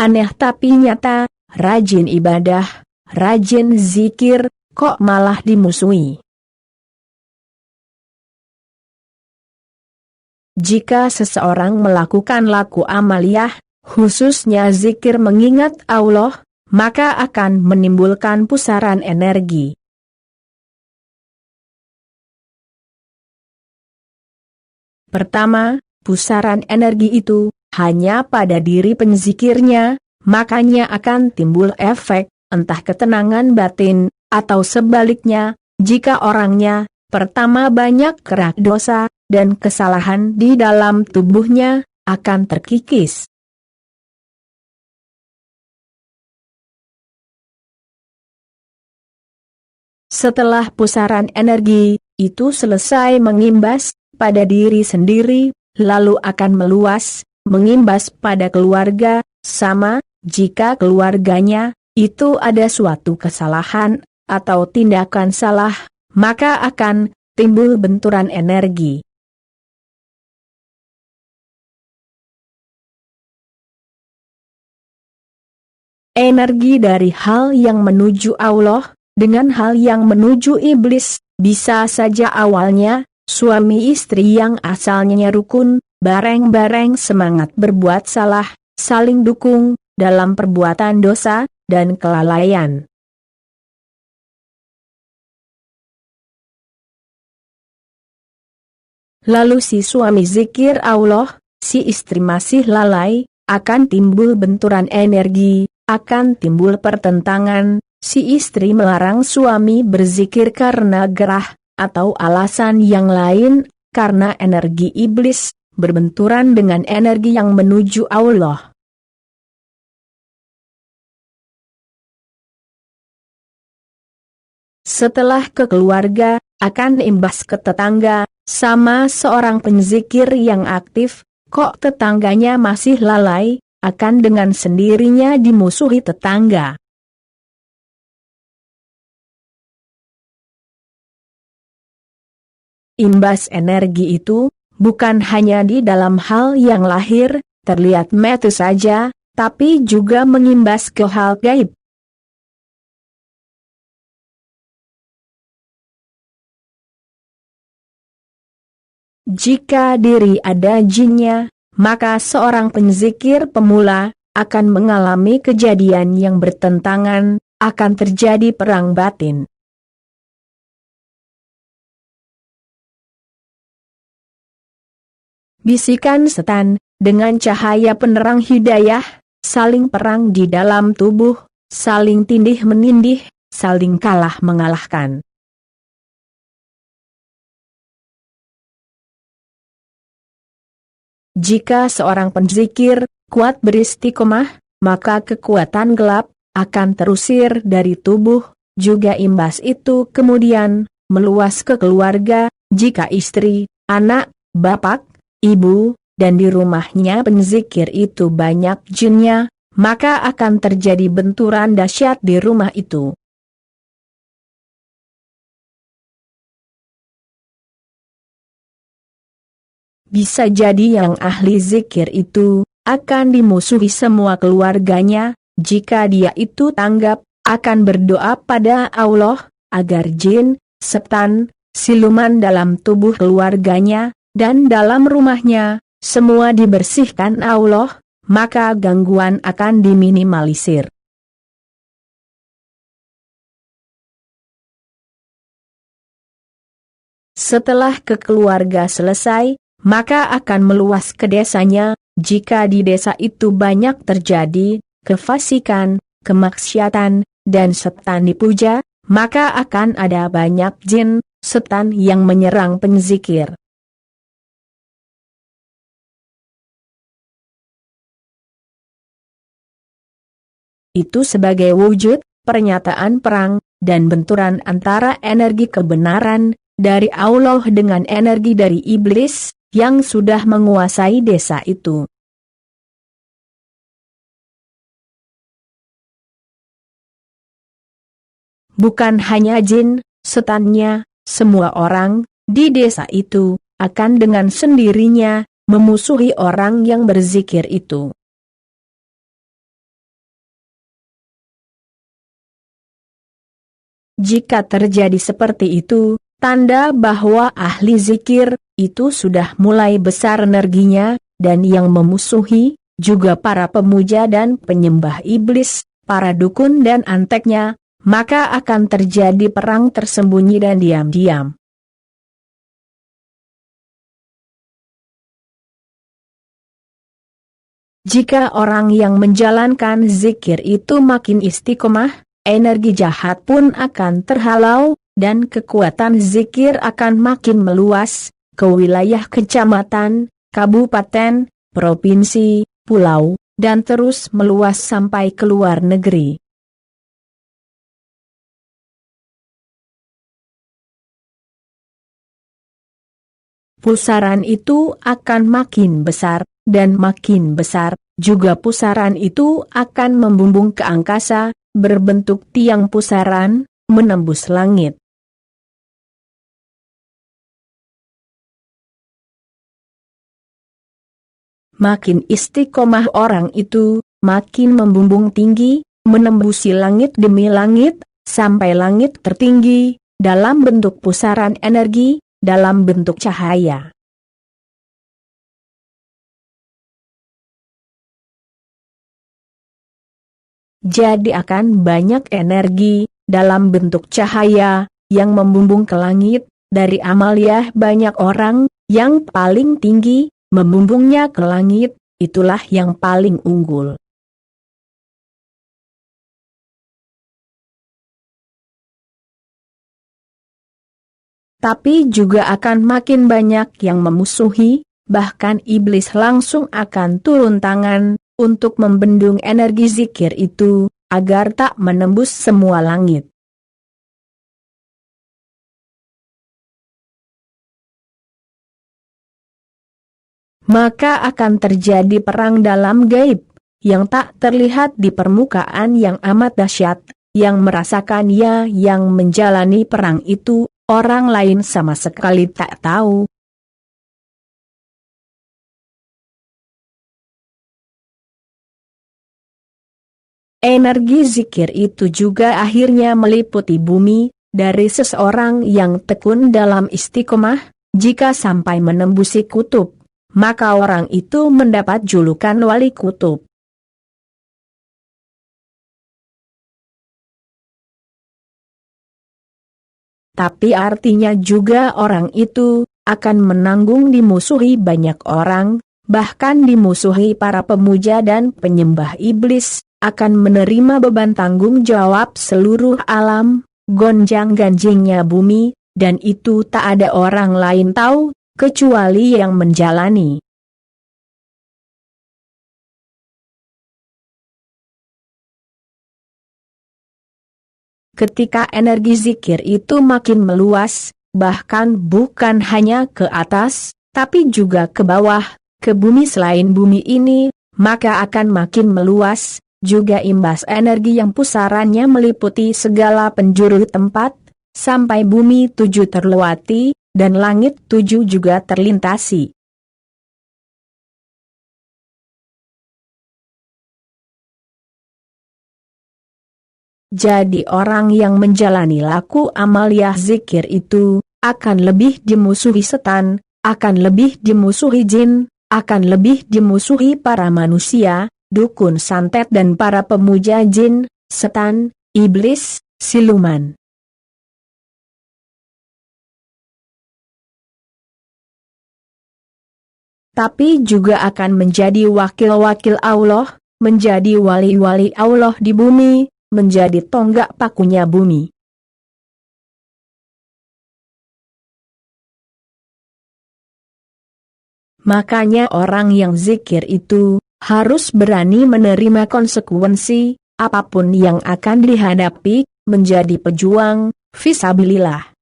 Aneh tapi nyata, rajin ibadah, rajin zikir, kok malah dimusuhi. Jika seseorang melakukan laku amaliyah, khususnya zikir mengingat Allah, maka akan menimbulkan pusaran energi. Pertama, pusaran energi itu hanya pada diri penzikirnya, makanya akan timbul efek, entah ketenangan batin, atau sebaliknya, jika orangnya, pertama banyak kerak dosa, dan kesalahan di dalam tubuhnya, akan terkikis. Setelah pusaran energi itu selesai mengimbas pada diri sendiri, lalu akan meluas, mengimbas pada keluarga, sama, jika keluarganya, itu ada suatu kesalahan, atau tindakan salah, maka akan timbul benturan energi. Energi dari hal yang menuju Allah, dengan hal yang menuju iblis, bisa saja awalnya, suami istri yang asalnya rukun, bareng-bareng semangat berbuat salah, saling dukung, dalam perbuatan dosa, dan kelalaian. Lalu si suami zikir Allah, si istri masih lalai, akan timbul benturan energi, akan timbul pertentangan, si istri melarang suami berzikir karena gerah, atau alasan yang lain, karena energi iblis, berbenturan dengan energi yang menuju Allah. Setelah ke keluarga, akan imbas ke tetangga, sama seorang penzikir yang aktif, kok tetangganya masih lalai, akan dengan sendirinya dimusuhi tetangga. Imbas energi itu, bukan hanya di dalam hal yang lahir, terlihat mata saja, tapi juga mengimbas ke hal gaib. Jika diri ada jinnya, maka seorang penzikir pemula akan mengalami kejadian yang bertentangan, akan terjadi perang batin. Bisikan setan, dengan cahaya penerang hidayah, saling perang di dalam tubuh, saling tindih menindih, saling kalah mengalahkan. Jika seorang penzikir kuat beristiqomah, maka kekuatan gelap akan terusir dari tubuh, juga imbas itu kemudian meluas ke keluarga, jika istri, anak, bapak, ibu, dan di rumahnya penzikir itu banyak jinnya, maka akan terjadi benturan dahsyat di rumah itu. Bisa jadi yang ahli zikir itu akan dimusuhi semua keluarganya, jika dia itu tanggap, akan berdoa pada Allah, agar jin, setan, siluman dalam tubuh keluarganya, dan dalam rumahnya, semua dibersihkan Allah, maka gangguan akan diminimalisir. Setelah ke keluarga selesai, maka akan meluas ke desanya, jika di desa itu banyak terjadi kefasikan, kemaksiatan, dan setan dipuja, maka akan ada banyak jin, setan yang menyerang penzikir. Itu sebagai wujud pernyataan perang dan benturan antara energi kebenaran dari Allah dengan energi dari iblis yang sudah menguasai desa itu. Bukan hanya jin, setannya, semua orang di desa itu akan dengan sendirinya memusuhi orang yang berzikir itu. Jika terjadi seperti itu, tanda bahwa ahli zikir itu sudah mulai besar energinya, dan yang memusuhi juga para pemuja dan penyembah iblis, para dukun dan anteknya, maka akan terjadi perang tersembunyi dan diam-diam. Jika orang yang menjalankan zikir itu makin istiqomah, energi jahat pun akan terhalau, dan kekuatan zikir akan makin meluas ke wilayah kecamatan, kabupaten, provinsi, pulau, dan terus meluas sampai ke luar negeri. Pusaran itu akan makin besar, dan makin besar, juga pusaran itu akan membumbung ke angkasa, berbentuk tiang pusaran, menembus langit. Makin istiqomah orang itu, makin membumbung tinggi, menembusi langit demi langit, sampai langit tertinggi, dalam bentuk pusaran energi, dalam bentuk cahaya. Jadi akan banyak energi, dalam bentuk cahaya, yang membumbung ke langit, dari amaliyah banyak orang, yang paling tinggi, membumbungnya ke langit, itulah yang paling unggul. Tapi juga akan makin banyak yang memusuhi, bahkan iblis langsung akan turun tangan, untuk membendung energi zikir itu, agar tak menembus semua langit. Maka akan terjadi perang dalam gaib, yang tak terlihat di permukaan yang amat dahsyat, yang merasakannya yang menjalani perang itu, orang lain sama sekali tak tahu. Energi zikir itu juga akhirnya meliputi bumi, dari seseorang yang tekun dalam istiqomah, jika sampai menembusi kutub, maka orang itu mendapat julukan wali kutub. Tapi artinya juga orang itu akan menanggung dimusuhi banyak orang, bahkan dimusuhi para pemuja dan penyembah iblis, akan menerima beban tanggung jawab seluruh alam, gonjang-ganjingnya bumi, dan itu tak ada orang lain tahu, kecuali yang menjalani. Ketika energi zikir itu makin meluas, bahkan bukan hanya ke atas, tapi juga ke bawah, ke bumi selain bumi ini, maka akan makin meluas, juga imbas energi yang pusarannya meliputi segala penjuru tempat, sampai bumi 7 terlewati, dan langit 7 juga terlintasi. Jadi orang yang menjalani laku amaliyah zikir itu, akan lebih dimusuhi setan, akan lebih dimusuhi jin, akan lebih dimusuhi para manusia, dukun santet dan para pemuja jin, setan, iblis, siluman. Tapi juga akan menjadi wakil-wakil Allah, menjadi wali-wali Allah di bumi, menjadi tonggak pakunya bumi. Makanya orang yang zikir itu harus berani menerima konsekuensi, apapun yang akan dihadapi, menjadi pejuang, fisabilillah.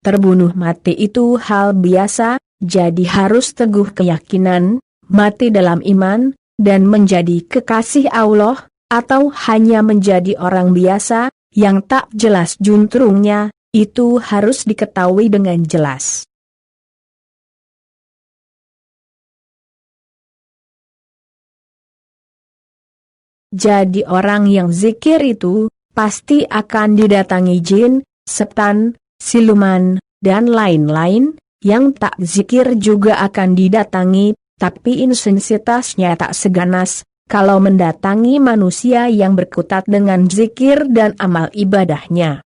Terbunuh mati itu hal biasa, jadi harus teguh keyakinan, mati dalam iman, dan menjadi kekasih Allah, atau hanya menjadi orang biasa, yang tak jelas juntrungnya, itu harus diketahui dengan jelas. Jadi orang yang zikir itu pasti akan didatangi jin, setan, siluman, dan lain-lain. Yang tak zikir juga akan didatangi, tapi intensitasnya tak seganas kalau mendatangi manusia yang berkutat dengan zikir dan amal ibadahnya.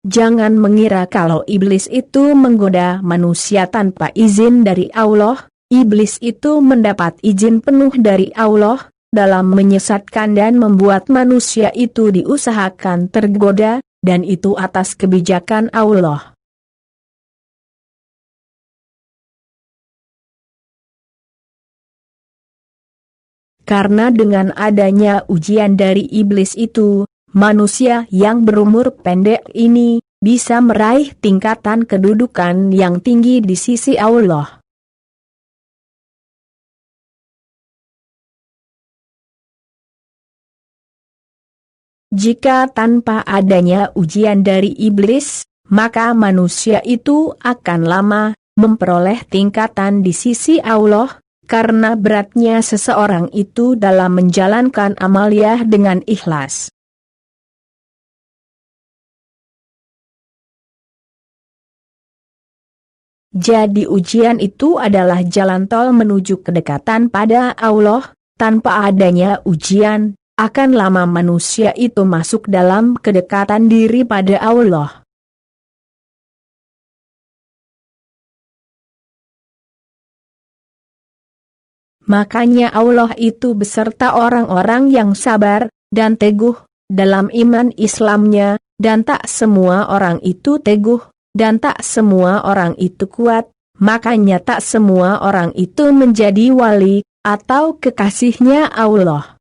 Jangan mengira kalau iblis itu menggoda manusia tanpa izin dari Allah. Iblis itu mendapat izin penuh dari Allah dalam menyesatkan dan membuat manusia itu diusahakan tergoda, dan itu atas kebijakan Allah. Karena dengan adanya ujian dari iblis itu, manusia yang berumur pendek ini bisa meraih tingkatan kedudukan yang tinggi di sisi Allah. Jika tanpa adanya ujian dari iblis, maka manusia itu akan lama memperoleh tingkatan di sisi Allah, karena beratnya seseorang itu dalam menjalankan amaliyah dengan ikhlas. Jadi ujian itu adalah jalan tol menuju kedekatan pada Allah. Tanpa adanya ujian, akan lama manusia itu masuk dalam kedekatan diri pada Allah. Makanya Allah itu beserta orang-orang yang sabar dan teguh dalam iman Islamnya, dan tak semua orang itu teguh, dan tak semua orang itu kuat, makanya tak semua orang itu menjadi wali atau kekasihnya Allah.